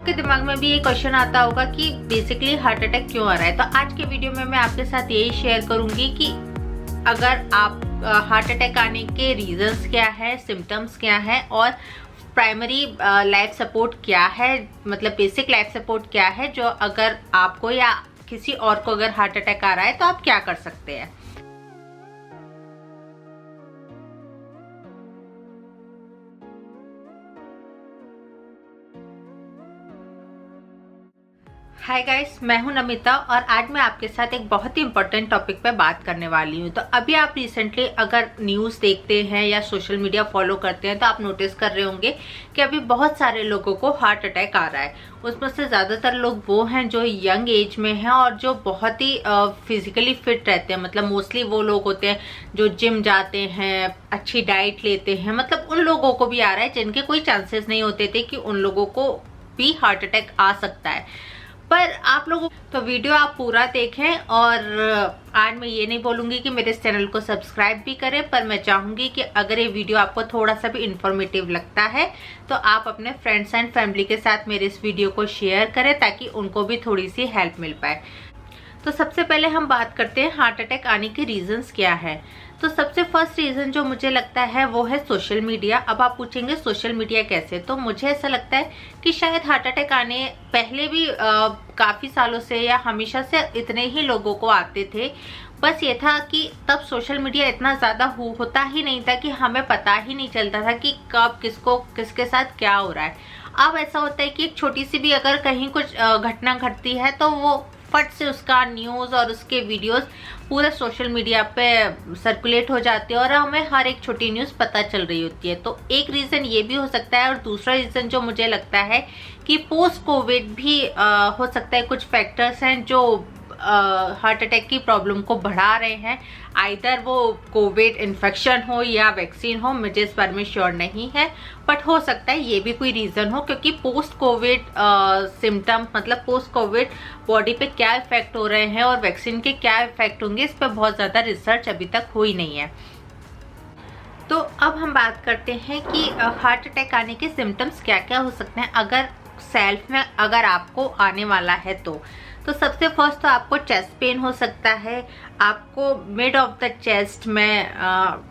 के दिमाग में भी ये क्वेश्चन आता होगा कि बेसिकली हार्ट अटैक क्यों आ रहा है। तो आज के वीडियो में मैं आपके साथ यही शेयर करूंगी कि अगर आप हार्ट अटैक आने के रीजंस क्या है, सिम्टम्स क्या है और प्राइमरी लाइफ सपोर्ट क्या है, मतलब बेसिक लाइफ सपोर्ट क्या है, जो अगर आपको या किसी और को अगर हार्ट अटैक आ रहा है तो आप क्या कर सकते हैं। हाय गाइस, मैं हूं नमिता और आज मैं आपके साथ एक बहुत ही इंपॉर्टेंट टॉपिक पे बात करने वाली हूं। तो अभी आप रिसेंटली अगर न्यूज़ देखते हैं या सोशल मीडिया फॉलो करते हैं तो आप नोटिस कर रहे होंगे कि अभी बहुत सारे लोगों को हार्ट अटैक आ रहा है। उसमें से ज़्यादातर लोग वो हैं जो यंग एज में हैं और जो बहुत ही फिजिकली फिट रहते हैं। मतलब मोस्टली वो लोग होते हैं जो जिम जाते हैं, अच्छी डाइट लेते हैं। मतलब उन लोगों को भी आ रहा है जिनके कोई चांसेस नहीं होते थे कि उन लोगों को भी हार्ट अटैक आ सकता है। पर आप लोगों तो वीडियो आप पूरा देखें। और आज मैं ये नहीं बोलूंगी कि मेरे इस चैनल को सब्सक्राइब भी करें, पर मैं चाहूंगी कि अगर ये वीडियो आपको थोड़ा सा भी इंफॉर्मेटिव लगता है तो आप अपने फ्रेंड्स एंड फैमिली के साथ मेरे इस वीडियो को शेयर करें ताकि उनको भी थोड़ी सी हेल्प मिल पाए। तो सबसे पहले हम बात करते हैं हार्ट अटैक आने के रीजंस क्या है। तो सबसे फर्स्ट रीजन जो मुझे लगता है वो है सोशल मीडिया। अब आप पूछेंगे सोशल मीडिया कैसे, तो मुझे ऐसा लगता है कि शायद हार्ट अटैक आने पहले भी काफी सालों से या हमेशा से इतने ही लोगों को आते थे। बस ये था कि तब सोशल मीडिया इतना ज्यादा होता ही नहीं था कि हमें पता ही नहीं चलता था कि कब किसको किसके साथ क्या हो रहा है। अब ऐसा होता है कि एक छोटी सी भी अगर कहीं कुछ घटना घटती है तो वो फट से उसका न्यूज़ और उसके वीडियोस पूरे सोशल मीडिया पे सर्कुलेट हो जाते हैं और हमें हर एक छोटी न्यूज़ पता चल रही होती है। तो एक रीज़न ये भी हो सकता है। और दूसरा रीज़न जो मुझे लगता है कि पोस्ट कोविड भी हो सकता है। कुछ फैक्टर्स हैं जो हार्ट अटैक की प्रॉब्लम को बढ़ा रहे हैं। आइदर वो कोविड इन्फेक्शन हो या वैक्सीन हो, मुझे इस बारे में श्योर नहीं है, बट हो सकता है ये भी कोई रीज़न हो। क्योंकि पोस्ट कोविड सिम्टम मतलब पोस्ट कोविड बॉडी पे क्या इफेक्ट हो रहे हैं और वैक्सीन के क्या इफेक्ट होंगे, इस पर बहुत ज़्यादा रिसर्च अभी तक हुई नहीं है। तो अब हम बात करते हैं कि हार्ट अटैक आने के सिम्टम्स क्या क्या हो सकते हैं अगर सेल्फ में अगर आपको आने वाला है। तो सबसे फर्स्ट तो आपको चेस्ट पेन हो सकता है, आपको मिड ऑफ द चेस्ट में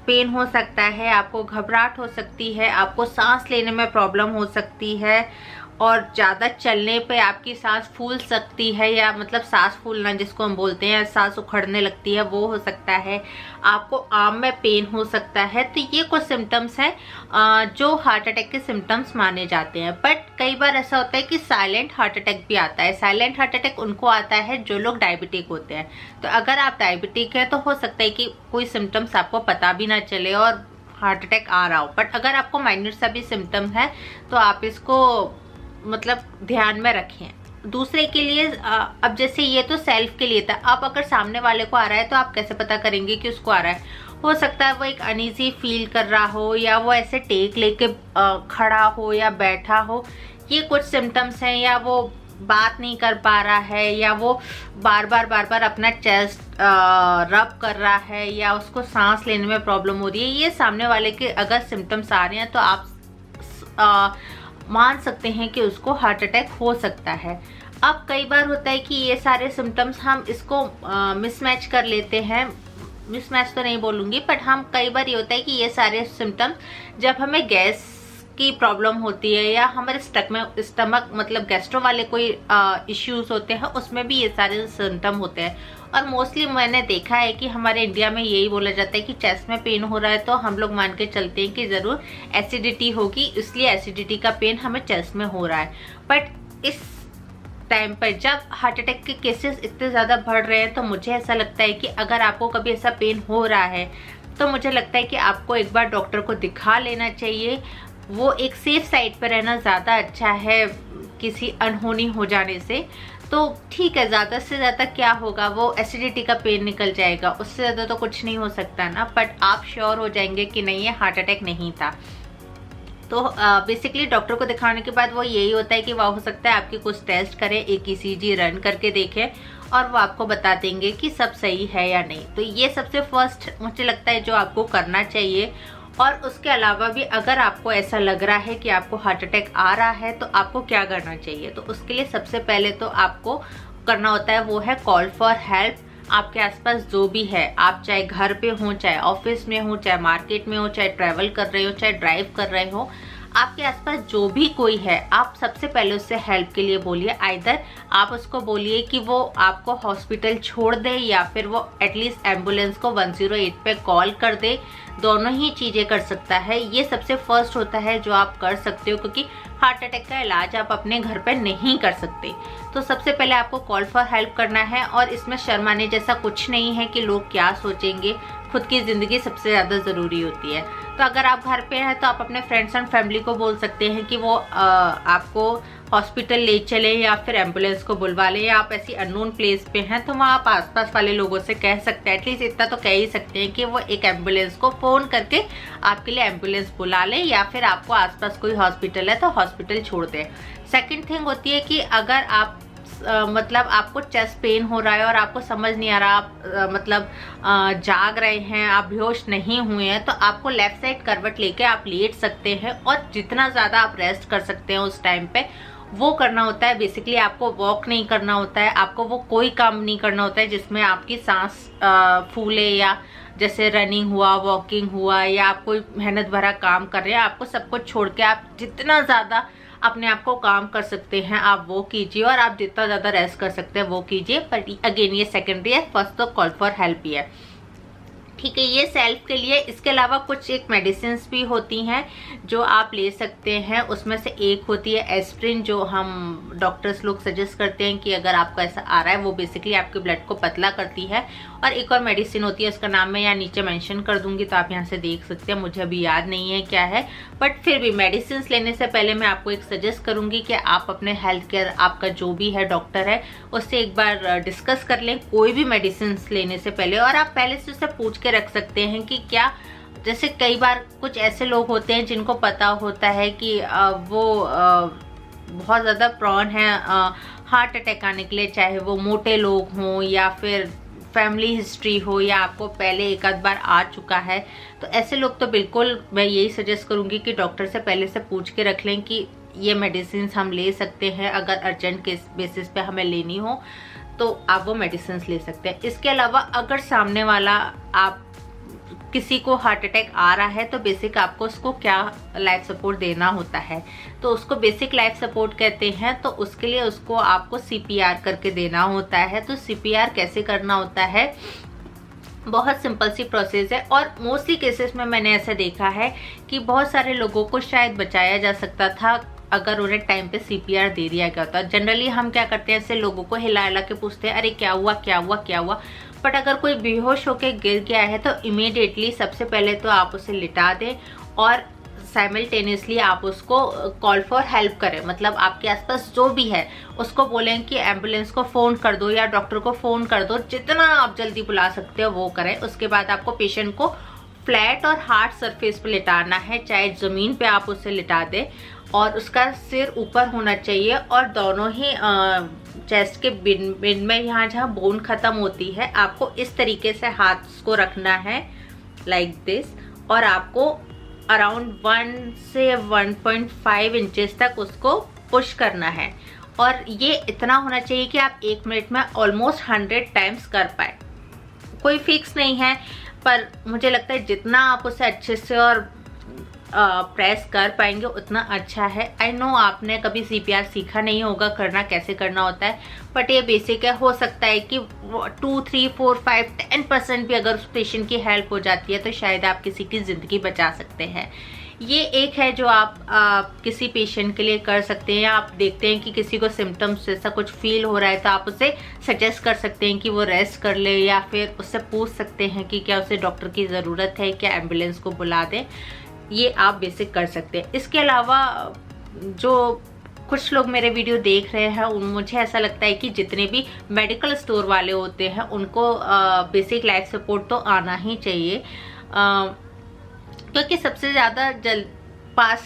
पेन हो सकता है, आपको घबराहट हो सकती है, आपको सांस लेने में प्रॉब्लम हो सकती है और ज़्यादा चलने पे आपकी सांस फूल सकती है, या मतलब सांस फूलना जिसको हम बोलते हैं, सांस उखड़ने लगती है, वो हो सकता है। आपको आर्म में पेन हो सकता है। तो ये कुछ सिम्टम्स हैं जो हार्ट अटैक के सिम्टम्स माने जाते हैं। बट कई बार ऐसा होता है कि साइलेंट हार्ट अटैक भी आता है। साइलेंट हार्ट अटैक उनको आता है जो लोग डायबिटिक होते हैं। तो अगर आप डायबिटिक है तो हो सकता है कि कोई सिम्टम्स आपको पता भी ना चले और हार्ट अटैक आ रहा हो। बट अगर आपको माइनर सा भी सिम्टम है तो आप इसको मतलब ध्यान में रखें। दूसरे के लिए अब जैसे ये तो सेल्फ के लिए था। अब अगर सामने वाले को आ रहा है तो आप कैसे पता करेंगे कि उसको आ रहा है। हो सकता है वो एक अनईजी फील कर रहा हो, या वो ऐसे टेक लेके खड़ा हो या बैठा हो, ये कुछ सिम्टम्स हैं। या वो बात नहीं कर पा रहा है, या वो बार बार अपना चेस्ट रब कर रहा है, या उसको सांस लेने में प्रॉब्लम हो रही है। ये सामने वाले के अगर सिम्टम्स आ रहे हैं तो आप मान सकते हैं कि उसको हार्ट अटैक हो सकता है। अब कई बार होता है कि ये सारे सिम्टम्स हम इसको मिसमैच कर लेते हैं। मिसमैच तो नहीं बोलूँगी, बट हम कई बार ये होता है कि ये सारे सिम्टम्स जब हमें गैस की प्रॉब्लम होती है या हमारे स्टमक मतलब गैस्ट्रो वाले कोई इश्यूज होते हैं, उसमें भी ये सारे सिम्टम होते हैं। और मोस्टली मैंने देखा है कि हमारे इंडिया में यही बोला जाता है कि चेस्ट में पेन हो रहा है तो हम लोग मान के चलते हैं कि ज़रूर एसिडिटी होगी, इसलिए एसिडिटी का पेन हमें चेस्ट में हो रहा है। बट इस टाइम पर जब हार्ट अटैक के केसेस इतने ज़्यादा बढ़ रहे हैं तो मुझे ऐसा लगता है कि अगर आपको कभी ऐसा पेन हो रहा है तो मुझे लगता है कि आपको एक बार डॉक्टर को दिखा लेना चाहिए। वो एक सेफ साइड पर रहना ज़्यादा अच्छा है किसी अनहोनी हो जाने से। तो ठीक है, ज़्यादा से ज़्यादा क्या होगा, वो एसिडिटी का पेन निकल जाएगा, उससे ज़्यादा तो कुछ नहीं हो सकता ना। बट आप श्योर हो जाएंगे कि नहीं, ये हार्ट अटैक नहीं था। तो बेसिकली डॉक्टर को दिखाने के बाद वो यही होता है कि वह हो सकता है आपके कुछ टेस्ट करें, एक ECG रन करके देखें और वो आपको बता देंगे कि सब सही है या नहीं। तो ये सबसे फर्स्ट मुझे लगता है जो आपको करना चाहिए। और उसके अलावा भी अगर आपको ऐसा लग रहा है कि आपको हार्ट अटैक आ रहा है तो आपको क्या करना चाहिए। तो उसके लिए सबसे पहले तो आपको करना होता है वो है कॉल फॉर हेल्प। आपके आसपास जो भी है, आप चाहे घर पे हो, चाहे ऑफिस में हो, चाहे मार्केट में हो, चाहे ट्रैवल कर रहे हो, चाहे ड्राइव कर रहे हो, आपके आसपास जो भी कोई है, आप सबसे पहले उससे हेल्प के लिए बोलिए। आइदर आप उसको बोलिए कि वो आपको हॉस्पिटल छोड़ दे या फिर वो एटलीस्ट एम्बुलेंस को 108 पे कॉल कर दे। दोनों ही चीज़ें कर सकता है। ये सबसे फर्स्ट होता है जो आप कर सकते हो, क्योंकि हार्ट अटैक का इलाज आप अपने घर पे नहीं कर सकते। तो सबसे पहले आपको कॉल फॉर हेल्प करना है और इसमें शर्माने जैसा कुछ नहीं है कि लोग क्या सोचेंगे। खुद की ज़िंदगी सबसे ज़्यादा ज़रूरी होती है। तो अगर आप घर पे हैं तो आप अपने फ्रेंड्स एंड फैमिली को बोल सकते हैं कि वो आपको हॉस्पिटल ले चले या फिर एम्बुलेंस को बुलवा ले, या आप ऐसी अननोन प्लेस पे हैं तो वहाँ आप आसपास वाले लोगों से कह सकते हैं, एटलीस्ट इतना तो कह ही सकते हैं कि वो एक एम्बुलेंस को फ़ोन करके आपके लिए एम्बुलेंस बुला ले, या फिर आपको आसपास कोई हॉस्पिटल है तो हॉस्पिटल छोड़ दें। सेकेंड थिंग होती है कि अगर आप मतलब आपको चेस्ट पेन हो रहा है और आपको समझ नहीं आ रहा, आप जाग रहे हैं, आप बेहोश नहीं हुए हैं, तो आपको लेफ्ट साइड करवट लेके आप लेट सकते हैं और जितना ज़्यादा आप रेस्ट कर सकते हैं उस टाइम पे वो करना होता है। बेसिकली आपको वॉक नहीं करना होता है, आपको वो कोई काम नहीं करना होता है जिसमें आपकी सांस फूले, या जैसे रनिंग हुआ, वॉकिंग हुआ, या आप कोई मेहनत भरा काम कर रहे हैं। आपको सब कुछ छोड़ के आप जितना ज़्यादा अपने आप को काम कर सकते हैं आप वो कीजिए, और आप जितना ज़्यादा रेस्ट कर सकते हैं वो कीजिए। पर अगेन ये सेकेंडरी है, फर्स्ट तो कॉल फॉर हेल्प ही है। ठीक है, ये सेल्फ के लिए। इसके अलावा कुछ एक मेडिसिन भी होती हैं जो आप ले सकते हैं। उसमें से एक होती है एस्प्रिन, जो हम डॉक्टर्स लोग सजेस्ट करते हैं कि अगर आपको ऐसा आ रहा है, वो बेसिकली आपके ब्लड को पतला करती है। और एक और मेडिसिन होती है, उसका नाम मैं यहाँ नीचे मेंशन कर दूंगी तो आप यहाँ से देख सकते हैं, मुझे अभी याद नहीं है क्या है, बट फिर भी मेडिसिन लेने से पहले मैं आपको एक सजेस्ट करूंगी कि आप अपने हेल्थ केयर, आपका जो भी है डॉक्टर है, उससे एक बार डिस्कस कर लें कोई भी मेडिसिन लेने से पहले। और आप पहले से उससे पूछ के रख सकते हैं कि क्या, जैसे कई बार कुछ ऐसे लोग होते हैं जिनको पता होता है कि वो बहुत ज़्यादा प्रॉन है हार्ट अटैक आने के लिए, चाहे वो मोटे लोग हों या फिर फैमिली हिस्ट्री हो, या आपको पहले एक आध बार आ चुका है। तो ऐसे लोग तो बिल्कुल मैं यही सजेस्ट करूंगी कि डॉक्टर से पहले से पूछ के रख लें कि ये मेडिसिन हम ले सकते हैं, अगर अर्जेंट केस बेसिस पे हमें लेनी हो तो आप वो मेडिसिन ले सकते हैं। इसके अलावा अगर सामने वाला, आप किसी को हार्ट अटैक आ रहा है, तो बेसिक आपको उसको क्या लाइफ सपोर्ट देना होता है, तो उसको बेसिक लाइफ सपोर्ट कहते हैं। तो उसके लिए उसको आपको CPR करके देना होता है। तो CPR कैसे करना होता है, बहुत सिंपल सी प्रोसेस है, और मोस्टली केसेस में मैंने ऐसा देखा है कि बहुत सारे लोगों को शायद बचाया जा सकता था अगर उन्हें टाइम पे CPR दे दिया गया होता। जनरली हम क्या करते हैं, ऐसे लोगों को हिला हिला के पूछते हैं, अरे क्या हुआ क्या हुआ क्या हुआ। बट अगर कोई बेहोश होकर गिर गया है तो इमीडिएटली सबसे पहले तो आप उसे लिटा दें और साइमल्टेनियसली आप उसको कॉल फॉर हेल्प करें। मतलब आपके आसपास जो भी है उसको बोलें कि एम्बुलेंस को फ़ोन कर दो या डॉक्टर को फ़ोन कर दो, जितना आप जल्दी बुला सकते हो वो करें। उसके बाद आपको पेशेंट को फ्लैट और हार्ड सरफेस पे लिटाना है, चाहे ज़मीन पे आप उसे लिटा दें, और उसका सिर ऊपर होना चाहिए, और दोनों ही चेस्ट के बिन में यहाँ जहाँ बोन ख़त्म होती है, आपको इस तरीके से हाथ को रखना है लाइक दिस, और आपको अराउंड 1 से 1.5 इंचेस तक उसको पुश करना है। और ये इतना होना चाहिए कि आप 1 मिनट में ऑलमोस्ट 100 टाइम्स कर पाए। कोई फिक्स नहीं है, पर मुझे लगता है जितना आप उसे अच्छे से और प्रेस कर पाएंगे उतना अच्छा है। आई नो आपने कभी CPR सीखा नहीं होगा करना कैसे करना होता है, बट ये बेसिक है। हो सकता है कि 2, 3, 4, 5, 10% भी अगर उस पेशेंट की हेल्प हो जाती है तो शायद आप किसी की ज़िंदगी बचा सकते हैं। ये एक है जो आप किसी पेशेंट के लिए कर सकते हैं। आप देखते हैं कि किसी को सिम्टम्स जैसा कुछ फील हो रहा है तो आप उसे सजेस्ट कर सकते हैं कि वो रेस्ट कर ले, या फिर उससे पूछ सकते हैं कि क्या उसे डॉक्टर की ज़रूरत है, क्या एम्बुलेंस को बुला दें। ये आप बेसिक कर सकते हैं। इसके अलावा जो कुछ लोग मेरे वीडियो देख रहे हैं, मुझे ऐसा लगता है कि जितने भी मेडिकल स्टोर वाले होते हैं उनको बेसिक लाइफ सपोर्ट तो आना ही चाहिए, क्योंकि सबसे ज़्यादा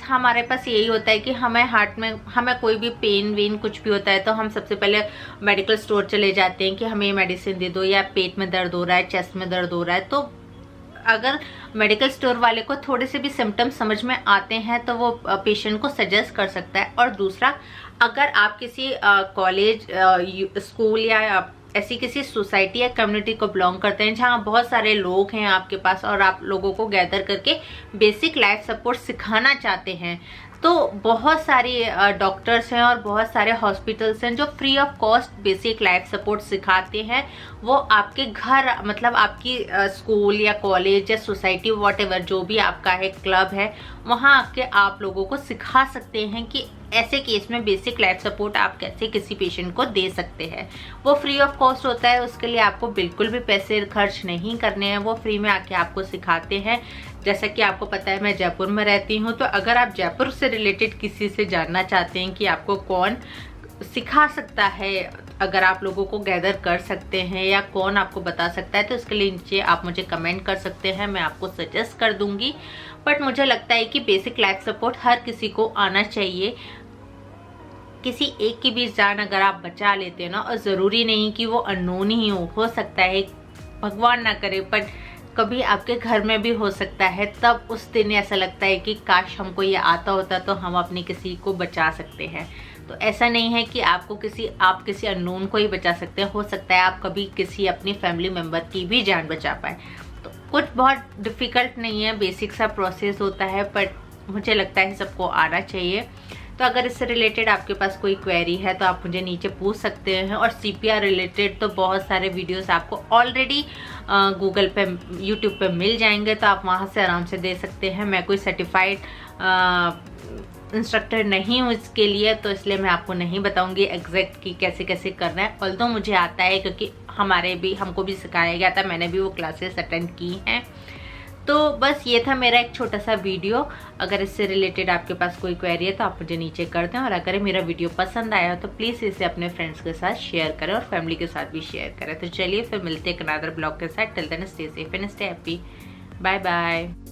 हमारे पास यही होता है कि हमें हार्ट में हमें कोई भी पेन वेन कुछ भी होता है तो हम सबसे पहले मेडिकल स्टोर चले जाते हैं कि हमें ये मेडिसिन दे दो, या पेट में दर्द हो रहा है, चेस्ट में दर्द हो रहा है। तो अगर मेडिकल स्टोर वाले को थोड़े से भी सिम्टम्स समझ में आते हैं तो वो पेशेंट को सजेस्ट कर सकता है। और दूसरा, अगर आप किसी कॉलेज, स्कूल या ऐसी किसी सोसाइटी या कम्युनिटी को बिलोंग करते हैं जहाँ बहुत सारे लोग हैं आपके पास और आप लोगों को गैदर करके बेसिक लाइफ सपोर्ट सिखाना चाहते हैं, तो बहुत सारी डॉक्टर्स हैं और बहुत सारे हॉस्पिटल्स हैं जो free of cost basic life support सिखाते हैं। वो आपके घर, मतलब आपकी स्कूल या कॉलेज या सोसाइटी, व्हाटएवर जो भी आपका है, क्लब है, वहाँ आके आप लोगों को सिखा सकते हैं कि ऐसे केस में बेसिक लाइफ सपोर्ट आप कैसे किसी पेशेंट को दे सकते हैं। वो फ्री ऑफ कॉस्ट होता है, उसके लिए आपको बिल्कुल भी पैसे खर्च नहीं करने हैं, वो फ्री में आके आपको सिखाते हैं। जैसा कि आपको पता है मैं जयपुर में रहती हूँ, तो अगर आप जयपुर से रिलेटेड किसी से जानना चाहते हैं कि आपको कौन सिखा सकता है, अगर आप लोगों को गैदर कर सकते हैं या कौन आपको बता सकता है, तो इसके लिए नीचे आप मुझे कमेंट कर सकते हैं, मैं आपको सजेस्ट कर दूंगी। बट मुझे लगता है कि बेसिक लाइफ सपोर्ट हर किसी को आना चाहिए। किसी एक की भी जान अगर आप बचा लेते हैं ना, और ज़रूरी नहीं कि वो अननोन ही हो सकता है, भगवान ना करे, बट कभी आपके घर में भी हो सकता है, तब उस दिन ऐसा लगता है कि काश हमको ये आता होता तो हम अपनी किसी को बचा सकते हैं। तो ऐसा नहीं है कि आप किसी अननोन को ही बचा सकते हैं, हो सकता है आप कभी किसी अपनी फैमिली मेम्बर की भी जान बचा पाए। तो कुछ बहुत डिफ़िकल्ट नहीं है, बेसिक सा प्रोसेस होता है, बट मुझे लगता है सबको आना चाहिए। तो अगर इससे रिलेटेड आपके पास कोई क्वेरी है तो आप मुझे नीचे पूछ सकते हैं। और CPR रिलेटेड तो बहुत सारे वीडियोस आपको ऑलरेडी गूगल पे, यूट्यूब पे मिल जाएंगे, तो आप वहां से आराम से दे सकते हैं। मैं कोई सर्टिफाइड इंस्ट्रक्टर नहीं हूँ इसके लिए, तो इसलिए मैं आपको नहीं बताऊंगी एग्जैक्ट कि कैसे कैसे करना है। ऑल्दो मुझे आता है, क्योंकि हमको भी सिखाया गया था, मैंने भी वो क्लासेस अटेंड की हैं। तो बस ये था मेरा एक छोटा सा वीडियो। अगर इससे रिलेटेड आपके पास कोई क्वेरी है तो आप मुझे नीचे कर दें। और अगर मेरा वीडियो पसंद आया तो प्लीज़ इसे अपने फ्रेंड्स के साथ शेयर करें और फैमिली के साथ भी शेयर करें। तो चलिए फिर मिलते हैं एक अनदर ब्लॉग के साथ। Till then stay safe and stay happy. Bye bye.